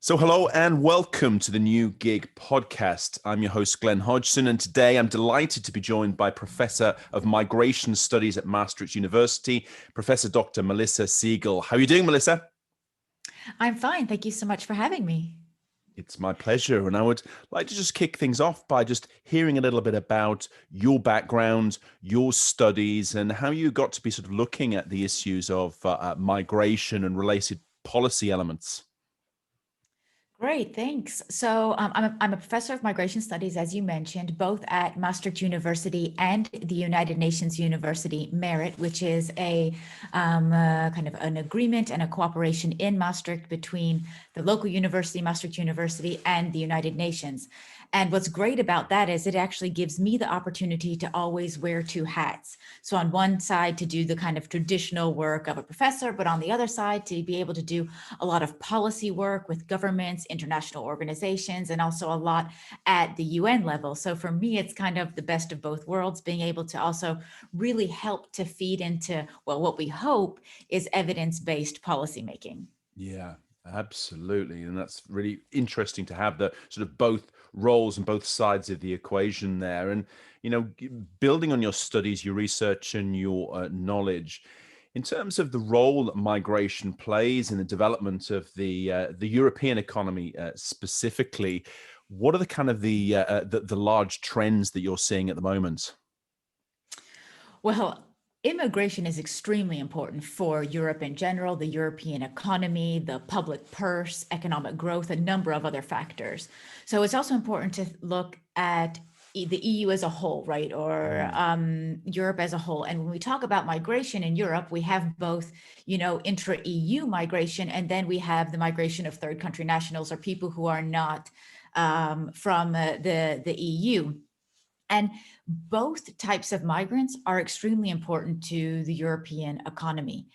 So hello and welcome to the New Gig podcast. I'm your host, Glen Hodgson, and today I'm delighted to be joined by Professor of Migration Studies at Maastricht University, Professor Dr. Melissa Siegel. How are you doing, Melissa? I'm fine. Thank you so much for having me. It's my pleasure. And I would like to just kick things off by just hearing a little bit about your background, your studies, and how you got to be sort of looking at the issues of migration and related policy elements. Great, thanks. So I'm a professor of migration studies, as you mentioned, both at Maastricht University and the United Nations University Merit, which is a kind of an agreement and a cooperation in Maastricht between the local university, Maastricht University, and the United Nations. And what's great about that is it actually gives me the opportunity to always wear two hats. So on one side, to do the kind of traditional work of a professor, but on the other side, to be able to do a lot of policy work with governments, international organizations, and also a lot at the UN level. So for me, it's kind of the best of both worlds, being able to also really help to feed into, well, what we hope is evidence-based policymaking. Yeah, absolutely. And that's really interesting to have the sort of both roles and both sides of the equation there. And, building on your studies, your research, and your knowledge, in terms of the role that migration plays in the development of the European economy specifically, what are the kind of the large trends that you're seeing at the moment? Well, immigration is extremely important for Europe in general, the European economy, the public purse, economic growth, a number of other factors. So it's also important to look at the EU as a whole, right? Or Europe as a whole. And when we talk about migration in Europe, we have both, intra-EU migration, and then we have the migration of third country nationals or people who are not from the EU. And both types of migrants are extremely important to the European economy.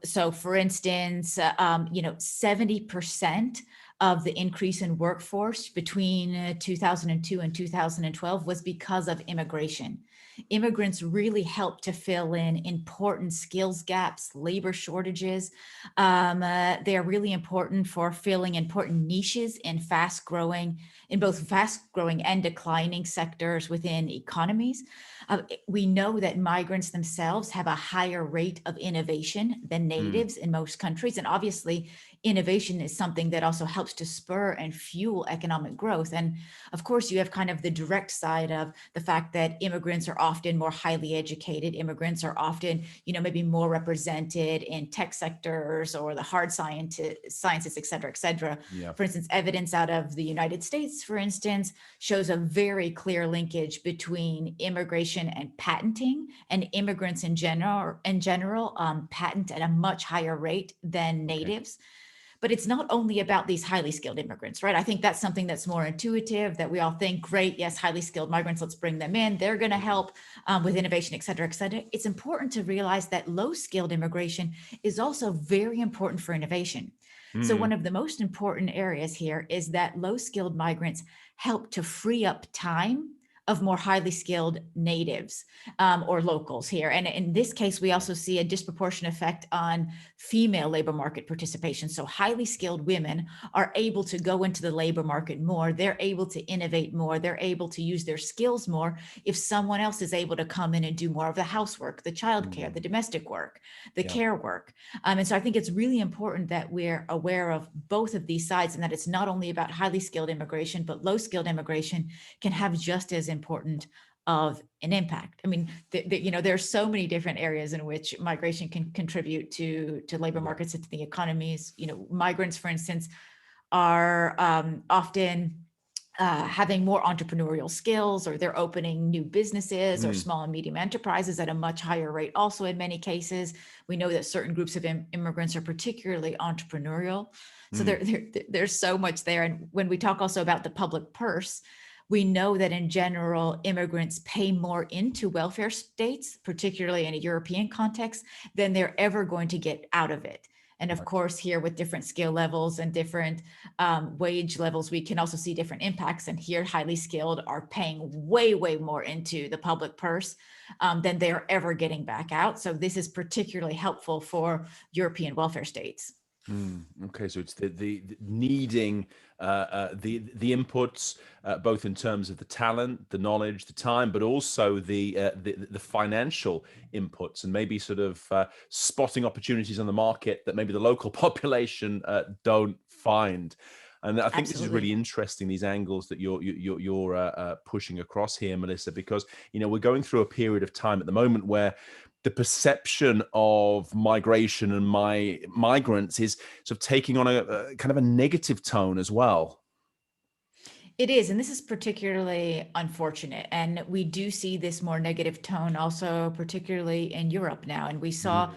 So for instance, 70% of the increase in workforce between 2002 and 2012 was because of immigration. Immigrants really helped to fill in important skills gaps, labor shortages. They're really important for filling important niches in both fast growing and declining sectors within economies. We know that migrants themselves have a higher rate of innovation than natives in most countries. And obviously, innovation is something that also helps to spur and fuel economic growth. And of course, you have kind of the direct side of the fact that immigrants are often more highly educated. Immigrants are often, maybe more represented in tech sectors or the hard sciences, et cetera, et cetera. Yeah. For instance, evidence out of the United States, for instance, shows a very clear linkage between immigration and patenting, and immigrants in general patent at a much higher rate than natives. But it's not only about these highly skilled immigrants, right? I think that's something that's more intuitive, that we all think, great, yes, highly skilled migrants, let's bring them in. They're going to help with innovation, et cetera, et cetera. It's important to realize that low skilled immigration is also very important for innovation. So one of the most important areas here is that low skilled migrants help to free up time of more highly skilled natives or locals here. And in this case, we also see a disproportionate effect on female labor market participation. So highly skilled women are able to go into the labor market more. They're able to innovate more. They're able to use their skills more if someone else is able to come in and do more of the housework, the childcare, the domestic work, the care work. And so I think it's really important that we're aware of both of these sides, and that it's not only about highly skilled immigration, but low skilled immigration can have just as important of an impact. I mean, there are so many different areas in which migration can contribute to labor markets and to the economies. Migrants, for instance, are often having more entrepreneurial skills, or they're opening new businesses or small and medium enterprises at a much higher rate. Also, in many cases, we know that certain groups of immigrants are particularly entrepreneurial. So there's so much there. And when we talk also about the public purse, we know that in general, immigrants pay more into welfare states, particularly in a European context, than they're ever going to get out of it. And of course, here with different skill levels and different wage levels, we can also see different impacts. And here, highly skilled are paying way, way more into the public purse than they're ever getting back out. So this is particularly helpful for European welfare states. Okay, so it's the needing the inputs, both in terms of the talent, the knowledge, the time, but also the financial inputs, and maybe sort of spotting opportunities on the market that maybe the local population don't find. And I think this is really Absolutely. interesting, these angles that you're pushing across here, Melissa, because we're going through a period of time at the moment where the perception of migration and migrants is sort of taking on a kind of a negative tone as well. It is, and this is particularly unfortunate. And we do see this more negative tone also, particularly in Europe now. And we saw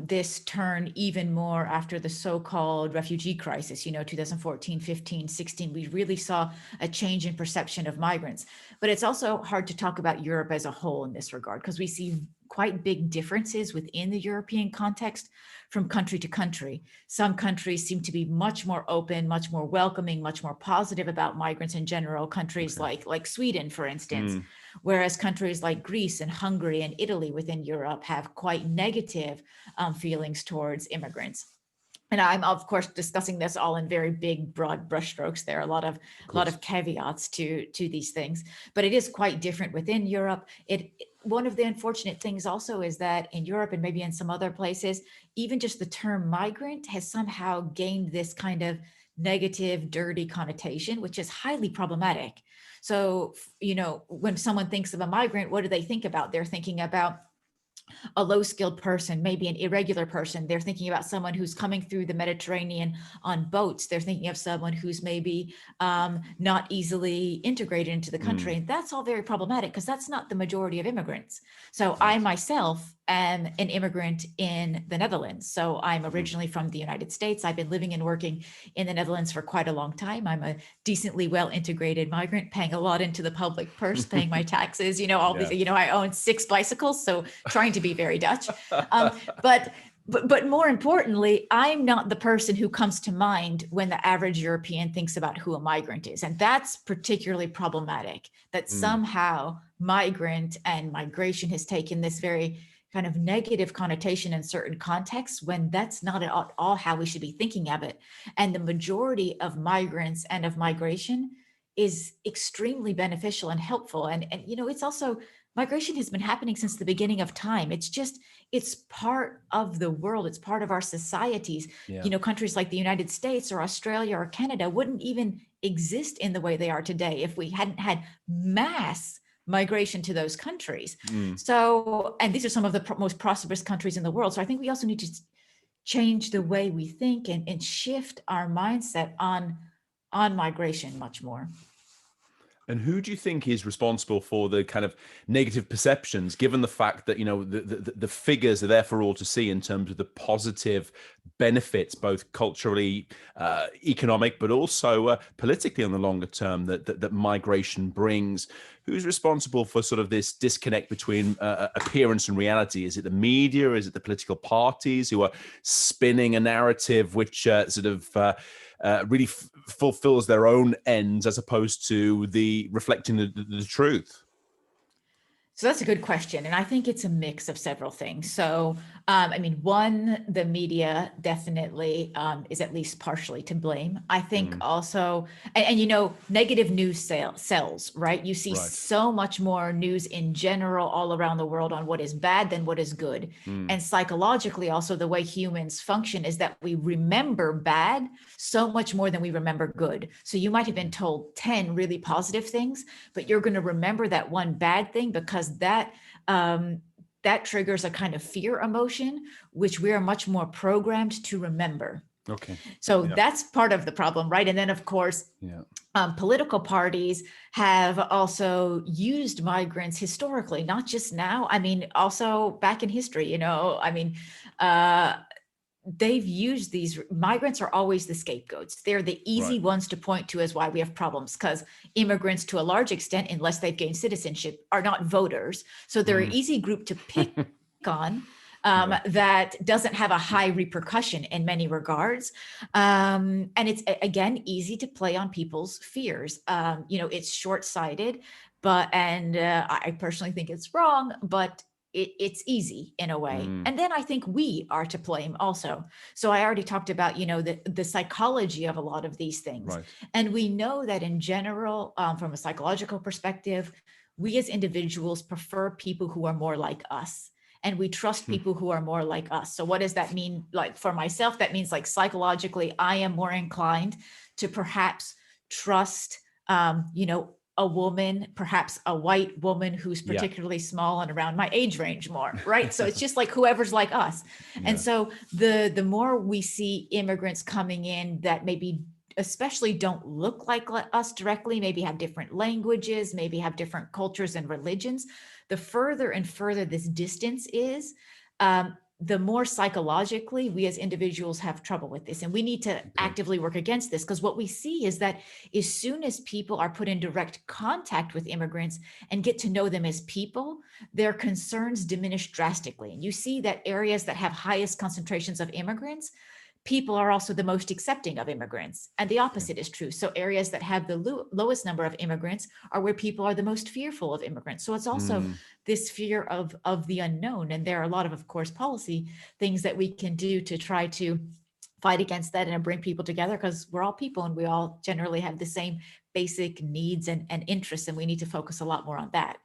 this turn even more after the so-called refugee crisis, 2014, 15, 16. We really saw a change in perception of migrants. But it's also hard to talk about Europe as a whole in this regard, because we see quite big differences within the European context from country to country. Some countries seem to be much more open, much more welcoming, much more positive about migrants in general. Countries Okay. like Sweden, for instance, Mm, whereas countries like Greece and Hungary and Italy within Europe have quite negative feelings towards immigrants. And I'm of course discussing this all in very big, broad brushstrokes. There are of a lot course. of caveats to these things, but it is quite different within Europe. One of the unfortunate things also is that in Europe and maybe in some other places, even just the term migrant has somehow gained this kind of negative, dirty connotation, which is highly problematic. So, when someone thinks of a migrant, what do they think about? They're thinking about a low skilled person, maybe an irregular person. They're thinking about someone who's coming through the Mediterranean on boats. They're thinking of someone who's maybe not easily integrated into the country. Mm, And that's all very problematic because that's not the majority of immigrants. So I right. myself am an immigrant in the Netherlands. So I'm Mhm. originally from the United States. I've been living and working in the Netherlands for quite a long time. I'm a decently well integrated migrant, paying a lot into the public purse, paying my taxes, all these, Yes. I own 6 bicycles. So trying to be very Dutch. Um, but but more importantly, I'm not the person who comes to mind when the average European thinks about who a migrant is. And that's particularly problematic, that Mm, somehow migrant and migration has taken this very kind of negative connotation in certain contexts when that's not at all how we should be thinking of it. And the majority of migrants and of migration is extremely beneficial and helpful. And it's also, migration has been happening since the beginning of time. It's part of the world. It's part of our societies. yeah. Countries like the United States or Australia or Canada wouldn't even exist in the way they are today if we hadn't had mass migration to those countries. Mm. So, and these are some of the most prosperous countries in the world. So I think we also need to change the way we think and shift our mindset on migration much more. And who do you think is responsible for the kind of negative perceptions, given the fact that the figures are there for all to see in terms of the positive benefits, both culturally, economic, but also politically on the longer term that migration brings? Who's responsible for sort of this disconnect between appearance and reality? Is it the media? Is it the political parties who are spinning a narrative which really fulfills their own ends as opposed to the reflecting the truth? So that's a good question. And I think it's a mix of several things. So, one, the media definitely is at least partially to blame. I think Mm, also, negative news sells, right? You see right. so much more news in general all around the world on what is bad than what is good. Mm, And psychologically, also, the way humans function is that we remember bad so much more than we remember good. So you might have been okay. told 10 really positive things, but you're going to remember that one bad thing because that triggers a kind of fear emotion, which we are much more programmed to remember. Okay. So Yeah. that's part of the problem, right? And then, of course, Yeah. political parties have also used migrants historically, not just now. I mean, also back in history, uh, they've used these migrants are always the scapegoats. They're the Right. easy ones to point to as why we have problems because immigrants, to a large extent, unless they've gained citizenship, are not voters. So they're an Mm. easy group to pick on Yeah. that doesn't have a high repercussion in many regards. And it's, again, easy to play on people's fears. It's short sighted, and I personally think it's wrong, but it's easy in a way. Mm, And then I think we are to blame also. So I already talked about, the psychology of a lot of these things. right. And we know that in general, from a psychological perspective, we as individuals prefer people who are more like us. And we trust Hmm. people who are more like us. So what does that mean? Like for myself, that means like psychologically, I am more inclined to perhaps trust, a woman, perhaps a white woman who's Yeah. particularly small and around my age range more, right? So it's just like whoever's like us. And Yeah. so the more we see immigrants coming in that maybe especially don't look like us directly, maybe have different languages, maybe have different cultures and religions, the further and further this distance is, the more psychologically we as individuals have trouble with this. And we need to Okay. actively work against this, because what we see is that as soon as people are put in direct contact with immigrants and get to know them as people, their concerns diminish drastically. And you see that areas that have highest concentrations of immigrants, people are also the most accepting of immigrants. And the Okay. opposite is true. So areas that have the lowest number of immigrants are where people are the most fearful of immigrants. So it's also Mm, this fear of the unknown. And there are a lot of course, policy things that we can do to try to fight against that and bring people together, because we're all people and we all generally have the same basic needs and interests. And we need to focus a lot more on that.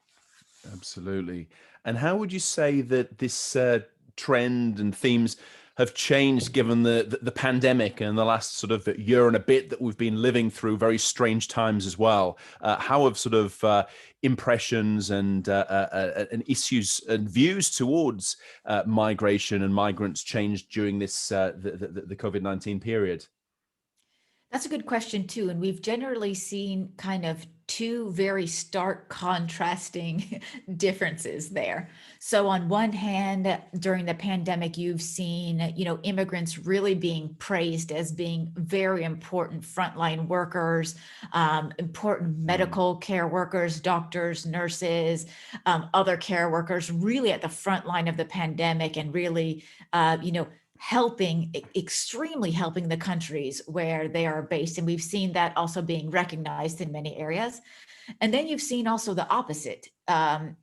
absolutely. And how would you say that this trend and themes have changed given the pandemic and the last sort of year and a bit that we've been living through very strange times as well? How have sort of impressions and issues and views towards migration and migrants changed during this the COVID-19 period? That's a good question too. And we've generally seen kind of two very stark contrasting differences there. So on one hand, during the pandemic, you've seen, immigrants really being praised as being very important frontline workers, important Mm, medical care workers, doctors, nurses, other care workers, really at the front line of the pandemic and really, extremely helping the countries where they are based. And we've seen that also being recognized in many areas. And then you've seen also the opposite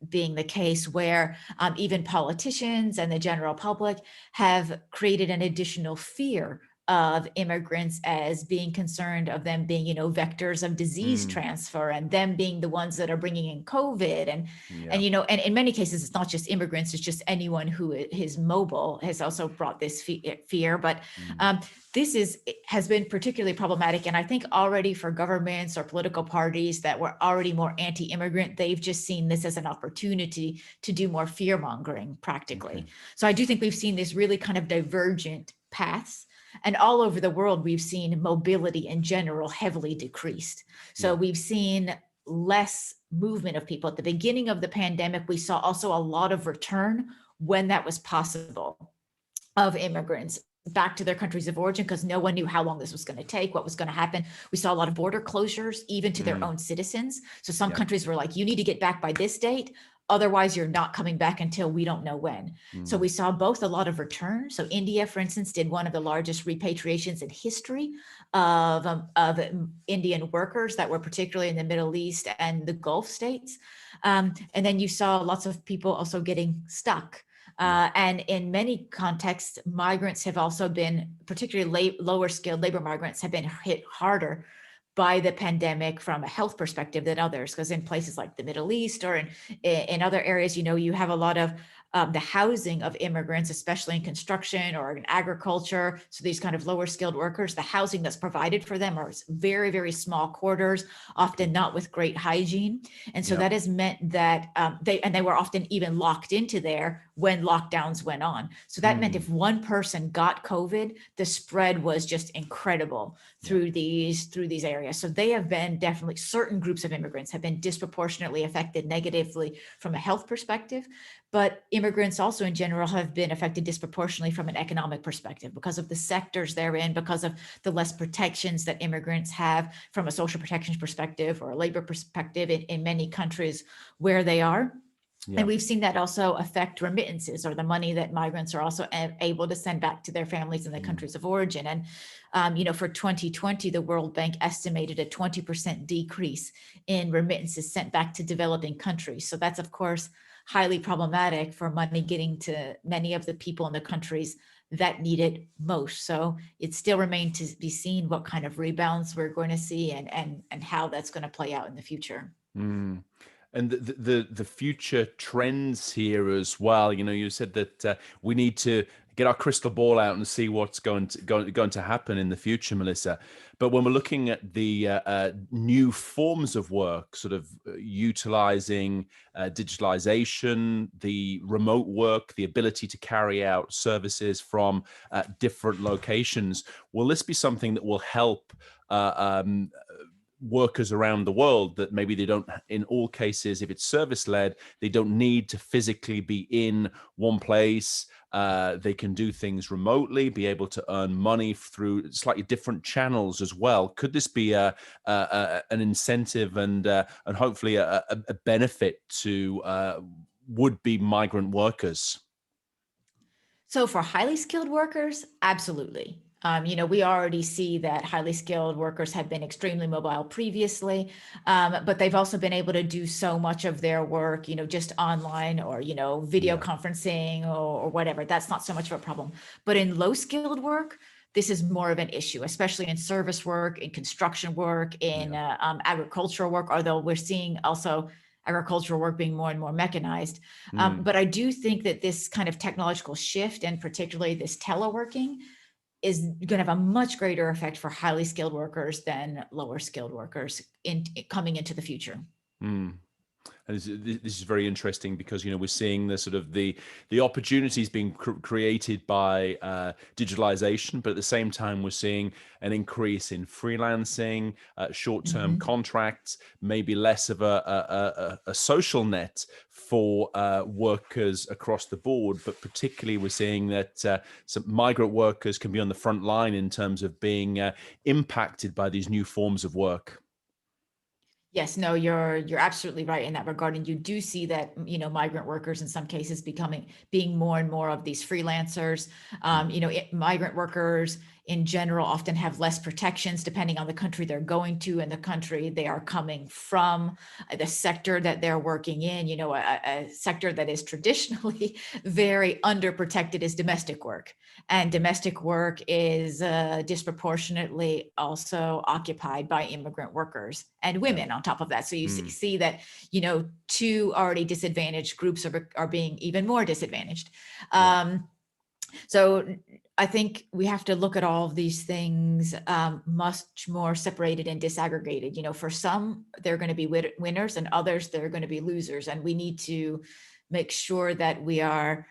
being the case where even politicians and the general public have created an additional fear of immigrants as being concerned of them being, vectors of disease mm, transfer and them being the ones that are bringing in COVID. And yeah. and in many cases, it's not just immigrants, it's just anyone who is mobile has also brought this fear. But Mm, um, has been particularly problematic. And I think already for governments or political parties that were already more anti-immigrant, they've just seen this as an opportunity to do more fear mongering okay. practically. So I do think we've seen this really kind of divergent paths. And all over the world, we've seen mobility in general heavily decreased. So Yeah. we've seen less movement of people. At the beginning of the pandemic, we saw also a lot of return when that was possible of immigrants back to their countries of origin, because no one knew how long this was going to take, what was going to happen. We saw a lot of border closures, even to their Mm, own citizens. So some yeah. countries were like, you need to get back by this date. Otherwise, you're not coming back until we don't know when. So Mm, we saw both a lot of return. So India, for instance, did one of the largest repatriations in history of Indian workers that were particularly in the Middle East and the Gulf states. And then you saw lots of people also getting stuck. yeah. And in many contexts, migrants have also been, particularly lower skilled labor migrants, have been hit harder by the pandemic from a health perspective than others. Because in places like the Middle East or in other areas, you have a lot of the housing of immigrants, especially in construction or in agriculture. So these kind of lower skilled workers, the housing that's provided for them are very, very small quarters, Okay. often not with great hygiene. And so Yeah. that has meant that they were often even locked into there when lockdowns went on. So that meant Mm, if one person got COVID, the spread was just incredible yeah. through these areas. So they have been definitely, certain groups of immigrants have been disproportionately affected negatively from a health perspective. But immigrants also in general have been affected disproportionately from an economic perspective because of the sectors they're in, because of the less protections that immigrants have from a social protections perspective or a labor perspective in many countries where they are. And Yeah. we've seen that also affect remittances, or the money that migrants are also able to send back to their families in the Mm, countries of origin. And, for 2020, the World Bank estimated a 20% decrease in remittances sent back to developing countries. So that's, of course, highly problematic for money getting to many of the people in the countries that need it most. So it still remains to be seen what kind of rebounds we're going to see, and how that's going to play out in the future. Mm. And the future trends here as well. You know, you said that we need to get our crystal ball out and see what's going to happen in the future, Melissa. But when we're looking at the new forms of work, sort of utilizing digitalization, the remote work, the ability to carry out services from different locations, will this be something that will help workers around the world, that maybe they don't, in all cases, if it's service led, they don't need to physically be in one place? They can do things remotely, be able to earn money through slightly different channels as well. Could this be an incentive and hopefully a benefit to would-be migrant workers? So for highly skilled workers, absolutely. We already see that highly skilled workers have been extremely mobile previously, but they've also been able to do so much of their work, just online, or, video Yeah. conferencing, or whatever. That's not so much of a problem. But in low skilled work, this is more of an issue, especially in service work, in construction work, in Yeah. agricultural work, although we're seeing also agricultural work being more and more mechanized. Mm. But I do think that this kind of technological shift, and particularly this teleworking, is going to have a much greater effect for highly skilled workers than lower skilled workers in coming into the future. Mm. And this is very interesting because, you know, we're seeing the sort of the opportunities being created by digitalization, but at the same time we're seeing an increase in freelancing, short-term Mhm. contracts, maybe less of a social net for workers across the board. But particularly we're seeing that some migrant workers can be on the front line in terms of being impacted by these new forms of work. Yes, no, you're absolutely right in that regard, and you do see that, migrant workers in some cases being more and more of these freelancers. Migrant workers in general often have less protections depending on the country they're going to and the country they are coming from, the sector that they're working in. A sector that is traditionally very underprotected is domestic work, and domestic work is disproportionately also occupied by immigrant workers and Yeah. women on top of that. So you Mm. see that, two already disadvantaged groups are being even more disadvantaged. Yeah. So I think we have to look at all of these things much more separated and disaggregated. For some, they're going to be winners, and others, they're going to be losers. And we need to make sure that we are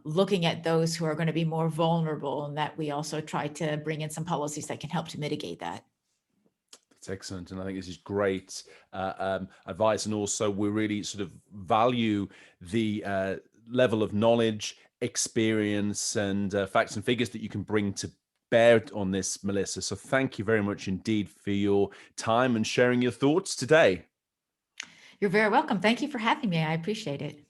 looking at those who are going to be more vulnerable, and that we also try to bring in some policies that can help to mitigate that. That's excellent, and I think this is great advice. And also, we really sort of value the level of knowledge, experience, and facts and figures that you can bring to bear on this, Melissa. So, thank you very much indeed for your time and sharing your thoughts today. You're very welcome. Thank you for having me. I appreciate it.